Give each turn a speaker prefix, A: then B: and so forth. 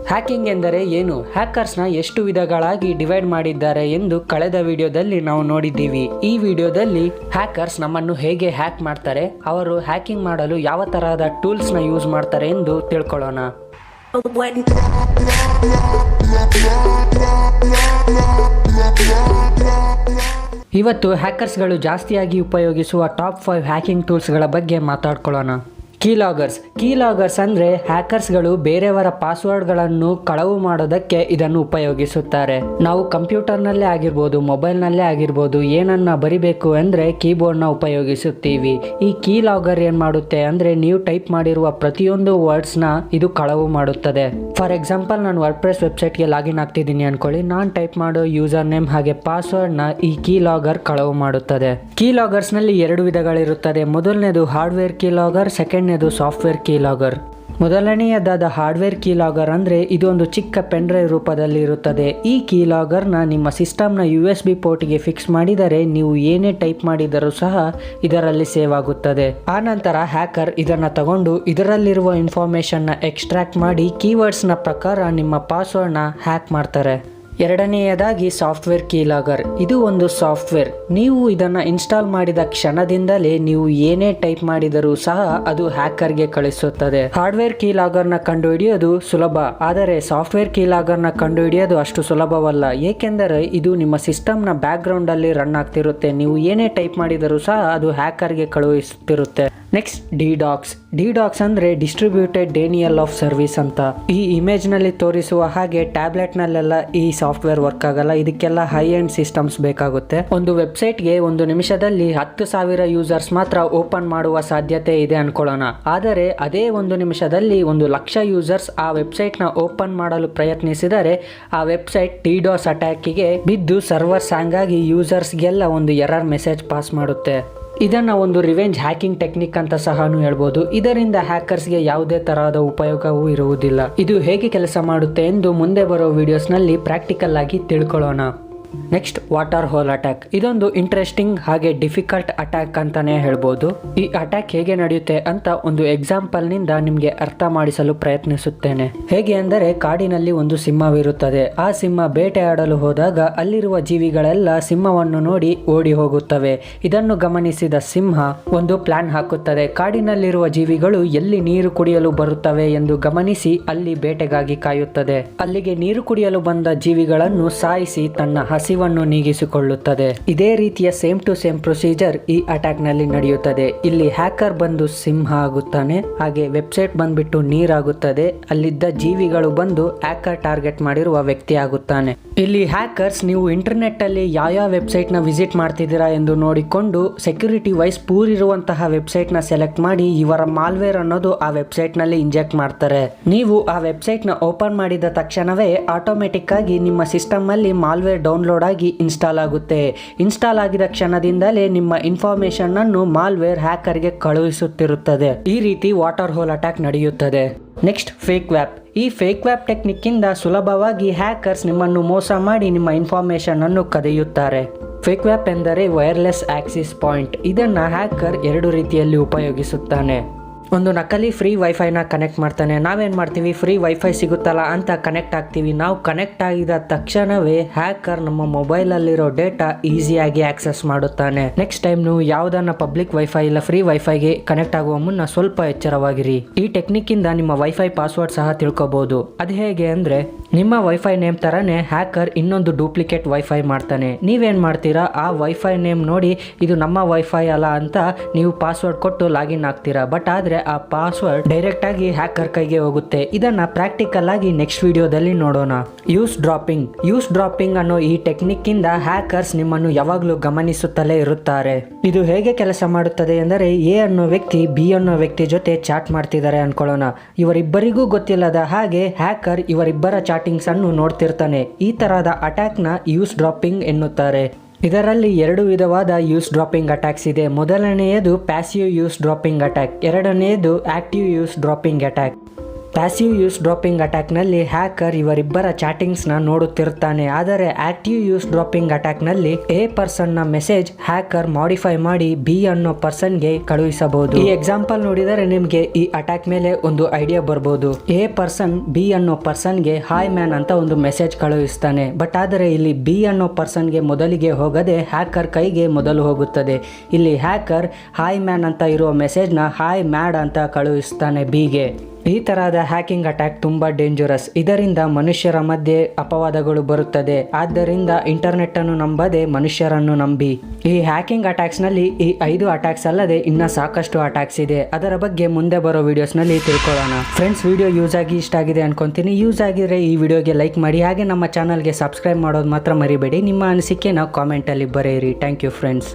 A: Hacking ಎಂದರೆ ಏನು? ಹ್ಯಾಕರ್ಸ್ನ ಎಷ್ಟು ವಿಧಗಳಾಗಿ ಡಿವೈಡ್ ಮಾಡಿದ್ದಾರೆ ಎಂದು ಕಳೆದ ವಿಡಿಯೋದಲ್ಲಿ ನಾವು ನೋಡಿದ್ದೀವಿ. ಈ ವಿಡಿಯೋದಲ್ಲಿ ಹ್ಯಾಕರ್ಸ್ ನಮ್ಮನ್ನು ಹೇಗೆ ಹ್ಯಾಕ್ ಮಾಡ್ತಾರೆ, ಅವರು ಹ್ಯಾಕಿಂಗ್ ಮಾಡಲು ಯಾವ ತರಹದ ಟೂಲ್ಸ್ನ ಯೂಸ್ ಮಾಡ್ತಾರೆ ಎಂದು ತಿಳ್ಕೊಳ್ಳೋಣ. ಇವತ್ತು ಹ್ಯಾಕರ್ಸ್ಗಳು ಜಾಸ್ತಿಯಾಗಿ ಉಪಯೋಗಿಸುವ ಟಾಪ್ 5 ಹ್ಯಾಕಿಂಗ್ ಟೂಲ್ಸ್ಗಳ ಬಗ್ಗೆ ಮಾತಾಡ್ಕೊಳ್ಳೋಣ. ಕೀಲಾಗರ್ಸ್ ಅಂದರೆ ಹ್ಯಾಕರ್ಸ್ಗಳು ಬೇರೆಯವರ ಪಾಸ್ವರ್ಡ್ಗಳನ್ನು ಕಳವು ಮಾಡೋದಕ್ಕೆ ಇದನ್ನು ಉಪಯೋಗಿಸುತ್ತಾರೆ. ನಾವು ಕಂಪ್ಯೂಟರ್ನಲ್ಲೇ ಆಗಿರ್ಬೋದು, ಮೊಬೈಲ್ನಲ್ಲೇ ಆಗಿರ್ಬೋದು, ಏನನ್ನ ಬರಿಬೇಕು ಅಂದರೆ ಕೀಬೋರ್ಡ್ನ ಉಪಯೋಗಿಸುತ್ತೀವಿ. ಈ ಕೀಲಾಗರ್ ಏನು ಮಾಡುತ್ತೆ ಅಂದರೆ ನೀವು ಟೈಪ್ ಮಾಡಿರುವ ಪ್ರತಿಯೊಂದು ವರ್ಡ್ಸ್ನ ಇದು ಕಳವು ಮಾಡುತ್ತದೆ. ಫಾರ್ ಎಕ್ಸಾಂಪಲ್, ನಾನು ವರ್ಡ್ಪ್ರೆಸ್ ವೆಬ್ಸೈಟ್ಗೆ ಲಾಗಿನ್ ಆಗ್ತಿದ್ದೀನಿ ಅನ್ಕೊಳ್ಳಿ. ನಾನು ಟೈಪ್ ಮಾಡೋ ಯೂಸರ್ ನೇಮ್ ಹಾಗೆ ಪಾಸ್ವರ್ಡ್ನ ಈ ಕೀಲಾಗರ್ ಕಳವು ಮಾಡುತ್ತದೆ. ಕೀಲಾಗರ್ಸ್ನಲ್ಲಿ 2 ವಿಧಗಳಿರುತ್ತದೆ. ಮೊದಲನೇದು ಹಾರ್ಡ್ವೇರ್ ಕೀಲಾಗರ್, ಸೆಕೆಂಡ್ನೇದು ಸಾಫ್ಟ್ವೇರ್ ಕೀಲಾಗರ್. ಮೊದಲನೆಯದಾದ ಹಾರ್ಡ್ವೇರ್ ಕೀಲಾಗರ್ ಅಂದರೆ ಇದು ಒಂದು ಚಿಕ್ಕ ಪೆನ್ಡ್ರೈವ್ ರೂಪದಲ್ಲಿ ಇರುತ್ತದೆ. ಈ ಕೀಲಾಗರ್ನ ನಿಮ್ಮ ಸಿಸ್ಟಮ್ನ USB ಪೋರ್ಟ್ಗೆ ಫಿಕ್ಸ್ ಮಾಡಿದರೆ ನೀವು ಏನೇ ಟೈಪ್ ಮಾಡಿದರೂ ಸಹ ಇದರಲ್ಲಿ ಸೇವ್ ಆಗುತ್ತದೆ. ಆನಂತರ ಹ್ಯಾಕರ್ ಇದನ್ನು ತಗೊಂಡು ಇದರಲ್ಲಿರುವ ಇನ್ಫಾರ್ಮೇಷನ್ನ ಎಕ್ಸ್ಟ್ರಾಕ್ಟ್ ಮಾಡಿ ಕೀವರ್ಡ್ಸ್ನ ಪ್ರಕಾರ ನಿಮ್ಮ ಪಾಸ್ವರ್ಡ್ನ ಹ್ಯಾಕ್ ಮಾಡ್ತಾರೆ. ಎರಡನೆಯದಾಗಿ ಸಾಫ್ಟ್ವೇರ್ ಕೀಲಾಗರ್. ಇದು ಒಂದು ಸಾಫ್ಟ್ವೇರ್. ನೀವು ಇದನ್ನು ಇನ್ಸ್ಟಾಲ್ ಮಾಡಿದ ಕ್ಷಣದಿಂದಲೇ ನೀವು ಏನೇ ಟೈಪ್ ಮಾಡಿದರೂ ಸಹ ಅದು ಹ್ಯಾಕರ್ಗೆ ಕಳಿಸುತ್ತದೆ. ಹಾರ್ಡ್ವೇರ್ ಕೀಲಾಗರ್ನ ಕಂಡುಹಿಡಿಯೋದು ಸುಲಭ, ಆದರೆ ಸಾಫ್ಟ್ವೇರ್ ಕೀಲಾಗರ್ನ ಕಂಡುಹಿಡಿಯೋದು ಅಷ್ಟು ಸುಲಭವಲ್ಲ. ಏಕೆಂದರೆ ಇದು ನಿಮ್ಮ ಸಿಸ್ಟಮ್ನ ಬ್ಯಾಕ್ಗ್ರೌಂಡಲ್ಲಿ ರನ್ ಆಗ್ತಿರುತ್ತೆ. ನೀವು ಏನೇ ಟೈಪ್ ಮಾಡಿದರೂ ಸಹ ಅದು ಹ್ಯಾಕರ್ಗೆ ಕಳುಹಿಸುತ್ತಿರುತ್ತೆ. ನೆಕ್ಸ್ಟ್ ಡಿಡಾಕ್ಸ್ ಅಂದರೆ ಡಿಸ್ಟ್ರಿಬ್ಯೂಟೆಡ್ ಡೇನಿಯಲ್ ಆಫ್ ಸರ್ವಿಸ್ ಅಂತ. ಈ ಇಮೇಜ್ನಲ್ಲಿ ತೋರಿಸುವ ಹಾಗೆ ಟ್ಯಾಬ್ಲೆಟ್ನಲ್ಲೆಲ್ಲ ಈ ಸಾಫ್ಟ್ವೇರ್ ವರ್ಕ್ ಆಗಲ್ಲ. ಇದಕ್ಕೆಲ್ಲ ಹೈ ಎಂಡ್ ಸಿಸ್ಟಮ್ಸ್ ಬೇಕಾಗುತ್ತೆ. ಒಂದು ವೆಬ್ಸೈಟ್ಗೆ ಒಂದು ನಿಮಿಷದಲ್ಲಿ 10,000 ಯೂಸರ್ಸ್ ಮಾತ್ರ ಓಪನ್ ಮಾಡುವ ಸಾಧ್ಯತೆ ಇದೆ ಅನ್ಕೊಳ್ಳೋಣ. ಆದರೆ ಅದೇ ಒಂದು ನಿಮಿಷದಲ್ಲಿ 1,00,000 ಯೂಸರ್ಸ್ ಆ ವೆಬ್ಸೈಟ್ನ ಓಪನ್ ಮಾಡಲು ಪ್ರಯತ್ನಿಸಿದರೆ ಆ ವೆಬ್ಸೈಟ್ ಡಿಡಾಸ್ ಅಟ್ಯಾಕಿಗೆ ಬಿದ್ದು ಸರ್ವರ್ಸ್ ಹ್ಯಾಂಗ್ ಆಗಿ ಯೂಸರ್ಸ್ಗೆಲ್ಲ ಒಂದು ಎರರ್ ಮೆಸೇಜ್ ಪಾಸ್ ಮಾಡುತ್ತೆ. ಇದನ್ನು ಒಂದು ರಿವೆಂಜ್ ಹ್ಯಾಕಿಂಗ್ ಟೆಕ್ನಿಕ್ ಅಂತ ಸಹ ಹೇಳ್ಬೋದು. ಇದರಿಂದ ಹ್ಯಾಕರ್ಸ್ಗೆ ಯಾವುದೇ ತರಹದ ಉಪಯೋಗವೂ ಇರುವುದಿಲ್ಲ. ಇದು ಹೇಗೆ ಕೆಲಸ ಮಾಡುತ್ತೆ ಎಂದು ಮುಂದೆ ಬರೋ ವಿಡಿಯೋಸ್ನಲ್ಲಿ ಪ್ರಾಕ್ಟಿಕಲ್ ಆಗಿ ತಿಳ್ಕೊಳ್ಳೋಣ. Next, water hole attack. ಇದೊಂದು ಇಂಟ್ರೆಸ್ಟಿಂಗ್ ಹಾಗೆ ಡಿಫಿಕಲ್ಟ್ ಅಟ್ಯಾಕ್ ಅಂತಾನೆ ಹೇಳ್ಬೋದು. ಈ ಅಟ್ಯಾಕ್ ಹೇಗೆ ನಡೆಯುತ್ತೆ ಅಂತ ಒಂದು ಎಕ್ಸಾಂಪಲ್ ನಿಂದ ನಿಮಗೆ ಅರ್ಥ ಮಾಡಿಸಲು ಪ್ರಯತ್ನಿಸುತ್ತೇನೆ. ಹೇಗೆ ಅಂದರೆ, ಕಾಡಿನಲ್ಲಿ ಒಂದು ಸಿಂಹವಿರುತ್ತದೆ. ಆ ಸಿಂಹ ಬೇಟೆಯಾಡಲು ಹೋದಾಗ ಅಲ್ಲಿರುವ ಜೀವಿಗಳೆಲ್ಲ ಸಿಂಹವನ್ನು ನೋಡಿ ಓಡಿ ಹೋಗುತ್ತವೆ. ಇದನ್ನು ಗಮನಿಸಿದ ಸಿಂಹ ಒಂದು ಪ್ಲಾನ್ ಹಾಕುತ್ತದೆ. ಕಾಡಿನಲ್ಲಿರುವ ಜೀವಿಗಳು ಎಲ್ಲಿ ನೀರು ಕುಡಿಯಲು ಬರುತ್ತವೆ ಎಂದು ಗಮನಿಸಿ ಅಲ್ಲಿ ಬೇಟೆಗಾಗಿ ಕಾಯುತ್ತದೆ. ಅಲ್ಲಿಗೆ ನೀರು ಕುಡಿಯಲು ಬಂದ ಜೀವಿಗಳನ್ನು ಸಾಯಿಸಿ ತನ್ನ ಹಸಿವನ್ನು ನೀಗಿಸಿಕೊಳ್ಳುತ್ತದೆ. ಇದೇ ರೀತಿಯ ಸೇಮ್ ಟು ಸೇಮ್ ಪ್ರೊಸೀಜರ್ ಈ ಅಟ್ಯಾಕ್ ನಲ್ಲಿ ನಡೆಯುತ್ತದೆ. ಇಲ್ಲಿ ಹ್ಯಾಕರ್ ಬಂದು ಸಿಂಹ ಆಗುತ್ತಾನೆ, ಹಾಗೆ ವೆಬ್ಸೈಟ್ ಬಂದ್ಬಿಟ್ಟು ನೀರಾಗುತ್ತದೆ. ಅಲ್ಲಿದ್ದ ಜೀವಿಗಳು ಬಂದು ಹ್ಯಾಕರ್ ಟಾರ್ಗೆಟ್ ಮಾಡಿರುವ ವ್ಯಕ್ತಿ ಆಗುತ್ತಾನೆ. ಇಲ್ಲಿ ಹ್ಯಾಕರ್ಸ್ ನೀವು ಇಂಟರ್ನೆಟ್ ಅಲ್ಲಿ ಯಾವ ವೆಬ್ಸೈಟ್ ನ ವಿಸಿಟ್ ಮಾಡ್ತಿದ್ದೀರಾ ಎಂದು ನೋಡಿಕೊಂಡು ಸೆಕ್ಯೂರಿಟಿ ವೈಸ್ ಪೂರ್ ಇರುವಂತಹ ವೆಬ್ಸೈಟ್ ನ ಸೆಲೆಕ್ಟ್ ಮಾಡಿ ಇವರ ಮಾಲ್ವೇರ್ ಅನ್ನೋದು ಆ ವೆಬ್ಸೈಟ್ ನಲ್ಲಿ ಇಂಜೆಕ್ಟ್ ಮಾಡ್ತಾರೆ. ನೀವು ಆ ವೆಬ್ಸೈಟ್ ನ ಓಪನ್ ಮಾಡಿದ ತಕ್ಷಣವೇ ಆಟೋಮೆಟಿಕ್ ಆಗಿ ನಿಮ್ಮ ಸಿಸ್ಟಮ್ ಅಲ್ಲಿ ಮಾಲ್ವೇರ್ ಡೌನ್ಲೋಡ್ ಆಗಿ ಇನ್ಸ್ಟಾಲ್ ಆಗುತ್ತೆ. ಇನ್ಸ್ಟಾಲ್ ಆಗಿದ ಕ್ಷಣದಿಂದಲೇ ನಿಮ್ಮ ಇನ್ಫಾರ್ಮೇಶನ್ ಅನ್ನು ಮಾಲ್ವೇರ್ ಹ್ಯಾಕರ್ಗೆ ಕಳುಹಿಸುತ್ತಿರುತ್ತದೆ. ಈ ರೀತಿ ವಾಟರ್ ಹೋಲ್ ಅಟ್ಯಾಕ್ ನಡೆಯುತ್ತದೆ. ನೆಕ್ಸ್ಟ್, ಫೇಕ್ ವ್ಯಾಪ್. ಈ ಫೇಕ್ ವ್ಯಾಪ್ ಟೆಕ್ನಿಕ್ ಇಂದ ಸುಲಭವಾಗಿ ಹ್ಯಾಕರ್ಸ್ ನಿಮ್ಮನ್ನು ಮೋಸ ಮಾಡಿ ನಿಮ್ಮ ಇನ್ಫಾರ್ಮೇಶನ್ ಅನ್ನು ಕದಿಯುತ್ತಾರೆ. ಫೇಕ್ ವ್ಯಾಪ್ ಎಂದರೆ ವೈರ್ಲೆಸ್ ಆಕ್ಸಿಸ್ ಪಾಯಿಂಟ್. ಇದನ್ನ ಹ್ಯಾಕರ್ 2 ರೀತಿಯಲ್ಲಿ ಉಪಯೋಗಿಸುತ್ತಾನೆ. ಒಂದು ನಕಲಿ ಫ್ರೀ ವೈಫೈನ ಕನೆಕ್ಟ್ ಮಾಡ್ತಾನೆ. ನಾವೇನು ಮಾಡ್ತೀವಿ, ಫ್ರೀ ವೈಫೈ ಸಿಗುತ್ತಲ್ಲ ಅಂತ ಕನೆಕ್ಟ್ ಆಗ್ತೀವಿ. ನಾವು ಕನೆಕ್ಟ್ ಆಗಿದ ತಕ್ಷಣವೇ ಹ್ಯಾಕರ್ ನಮ್ಮ ಮೊಬೈಲಲ್ಲಿರೋ ಡೇಟಾ ಈಸಿಯಾಗಿ ಆಕ್ಸೆಸ್ ಮಾಡುತ್ತಾನೆ. ನೆಕ್ಸ್ಟ್ ಟೈಮ್ ನೀವು ಯಾವುದನ್ನ ಪಬ್ಲಿಕ್ ವೈಫೈ ಇಲ್ಲ ಫ್ರೀ ವೈಫೈಗೆ ಕನೆಕ್ಟ್ ಆಗುವ ಮುನ್ನ ಸ್ವಲ್ಪ ಎಚ್ಚರವಾಗಿರಿ. ಈ ಟೆಕ್ನಿಕ್ ಇಂದ ನಿಮ್ಮ ವೈಫೈ ಪಾಸ್ವರ್ಡ್ ಸಹ ತಿಳ್ಕೋಬಹುದು. ಅದು ಹೇಗೆ ಅಂದರೆ, ನಿಮ್ಮ ವೈಫೈ ನೇಮ್ ತರನೇ ಹ್ಯಾಕರ್ ಇನ್ನೊಂದು ಡೂಪ್ಲಿಕೇಟ್ ವೈಫೈ ಮಾಡ್ತಾನೆ. ನೀವೇನು ಮಾಡ್ತೀರಾ, ಆ ವೈಫೈ ನೇಮ್ ನೋಡಿ ಇದು ನಮ್ಮ ವೈಫೈ ಅಲ್ಲ ಅಂತ ನೀವು ಪಾಸ್ವರ್ಡ್ ಕೊಟ್ಟು ಲಾಗಿನ್ ಆಗ್ತೀರಾ. ಬಟ್ ಆದರೆ ಆ ಪಾಸ್ವರ್ಡ್ ಡೈರೆಕ್ಟ್ ಆಗಿ ಹ್ಯಾಕರ್ ಕೈಗೆ ಹೋಗುತ್ತೆ. ಇದನ್ನ ಪ್ರಾಕ್ಟಿಕಲ್ ಆಗಿ ನೆಕ್ಸ್ಟ್ ವಿಡಿಯೋದಲ್ಲಿ ನೋಡೋಣ. ಯೂಸ್ ಡ್ರಾಪಿಂಗ್ ಅನ್ನೋ ಈ ಟೆಕ್ನಿಕ್ ಇಂದ ಹ್ಯಾಕರ್ಸ್ ನಿಮ್ಮನ್ನು ಯಾವಾಗಲೂ ಗಮನಿಸುತ್ತಲೇ ಇರುತ್ತಾರೆ. ಇದು ಹೇಗೆ ಕೆಲಸ ಮಾಡುತ್ತದೆ ಎಂದರೆ, ಎ ಅನ್ನೋ ವ್ಯಕ್ತಿ ಬಿ ಅನ್ನೋ ವ್ಯಕ್ತಿ ಜೊತೆ ಚಾಟ್ ಮಾಡ್ತಿದ್ದಾರೆ ಅನ್ಕೊಳ್ಳೋಣ. ಇವರಿಬ್ಬರಿಗೂ ಗೊತ್ತಿಲ್ಲದ ಹಾಗೆ ಹ್ಯಾಕರ್ ಇವರಿಬ್ಬರ ಚಾಟಿಂಗ್ಸ್ ಅನ್ನು ನೋಡ್ತಿರ್ತಾನೆ. ಈ ತರಹದ ಅಟ್ಯಾಕ್ ನ ಯೂಸ್ ಡ್ರಾಪಿಂಗ್ ಎನ್ನುತ್ತಾರೆ. ಇದರಲ್ಲಿ 2 ವಿಧವಾದ ಯೂಸ್ ಡ್ರಾಪಿಂಗ್ ಅಟ್ಯಾಕ್ಸ್ ಇದೆ. ಮೊದಲನೆಯದು ಪ್ಯಾಸಿವ್ ಯೂಸ್ ಡ್ರಾಪಿಂಗ್ ಅಟ್ಯಾಕ್, ಎರಡನೆಯದು active eavesdropping attack. Passive eavesdropping ಅಟ್ಯಾಕ್ನಲ್ಲಿ ಹ್ಯಾಕರ್ ಇವರಿಬ್ಬರ ಚಾಟಿಂಗ್ಸ್ನ ನೋಡುತ್ತಿರುತ್ತಾನೆ. ಆದರೆ ಆಕ್ಟಿವ್ ಯೂಸ್ ಡ್ರಾಪಿಂಗ್ ಅಟ್ಯಾಕ್ನಲ್ಲಿ ಎ ಪರ್ಸನ್ನ ಮೆಸೇಜ್ ಹ್ಯಾಕರ್ ಮಾಡಿಫೈ ಮಾಡಿ ಬಿ ಅನ್ನೋ ಪರ್ಸನ್ಗೆ ಕಳುಹಿಸಬಹುದು. ಈ ಎಕ್ಸಾಂಪಲ್ ನೋಡಿದರೆ ನಿಮಗೆ ಈ ಅಟ್ಯಾಕ್ ಮೇಲೆ ಒಂದು ಐಡಿಯಾ ಬರ್ಬೋದು. ಎ ಪರ್ಸನ್ ಬಿ ಅನ್ನೋ ಪರ್ಸನ್ಗೆ ಹಾಯ್ ಮ್ಯಾನ್ ಅಂತ ಒಂದು ಮೆಸೇಜ್ ಕಳುಹಿಸ್ತಾನೆ. ಬಟ್ ಆದರೆ ಇಲ್ಲಿ ಬಿ ಅನ್ನೋ ಪರ್ಸನ್ಗೆ ಮೊದಲಿಗೆ ಹೋಗದೆ ಹ್ಯಾಕರ್ ಕೈಗೆ ಮೊದಲು ಹೋಗುತ್ತದೆ. ಇಲ್ಲಿ ಹ್ಯಾಕರ್ ಹಾಯ್ ಮ್ಯಾನ್ ಅಂತ ಇರುವ ಮೆಸೇಜ್ನ ಹಾಯ್ ಮ್ಯಾಡ್ ಅಂತ ಕಳುಹಿಸ್ತಾನೆ ಬಿಗೆ. ಈ ತರಹದ ಹ್ಯಾಕಿಂಗ್ ಅಟ್ಯಾಕ್ ತುಂಬಾ ಡೇಂಜರಸ್. ಇದರಿಂದ ಮನುಷ್ಯರ ಮಧ್ಯೆ ಅಪವಾದಗಳು ಬರುತ್ತದೆ. ಆದ್ದರಿಂದ ಇಂಟರ್ನೆಟ್ ಅನ್ನು ನಂಬದೆ ಮನುಷ್ಯರನ್ನು ನಂಬಿ. ಈ ಹ್ಯಾಕಿಂಗ್ ಅಟ್ಯಾಕ್ಸ್ ನಲ್ಲಿ ಈ 5 ಅಟ್ಯಾಕ್ಸ್ ಅಲ್ಲದೆ ಇನ್ನ ಸಾಕಷ್ಟು ಅಟ್ಯಾಕ್ಸ್ ಇದೆ. ಅದರ ಬಗ್ಗೆ ಮುಂದೆ ಬರೋ ವಿಡಿಯೋಸ್ ನಲ್ಲಿ ತಿಳ್ಕೊಳ್ಳೋಣ. ಫ್ರೆಂಡ್ಸ್, ವಿಡಿಯೋ ಯೂಸ್ ಆಗಿ ಇಷ್ಟ ಆಗಿದೆ ಅನ್ಕೊಂತೀನಿ. ಯೂಸ್ ಆಗಿದ್ರೆ ಈ ವಿಡಿಯೋಗೆ ಲೈಕ್ ಮಾಡಿ, ಹಾಗೆ ನಮ್ಮ ಚಾನಲ್ಗೆ ಸಬ್ಸ್ಕ್ರೈಬ್ ಮಾಡೋದು ಮಾತ್ರ ಮರಿಬೇಡಿ. ನಿಮ್ಮ ಅನಿಸಿಕೆ ನಾವು ಕಾಮೆಂಟ್ ಅಲ್ಲಿ ಬರೆಯಿರಿ. Thank you friends.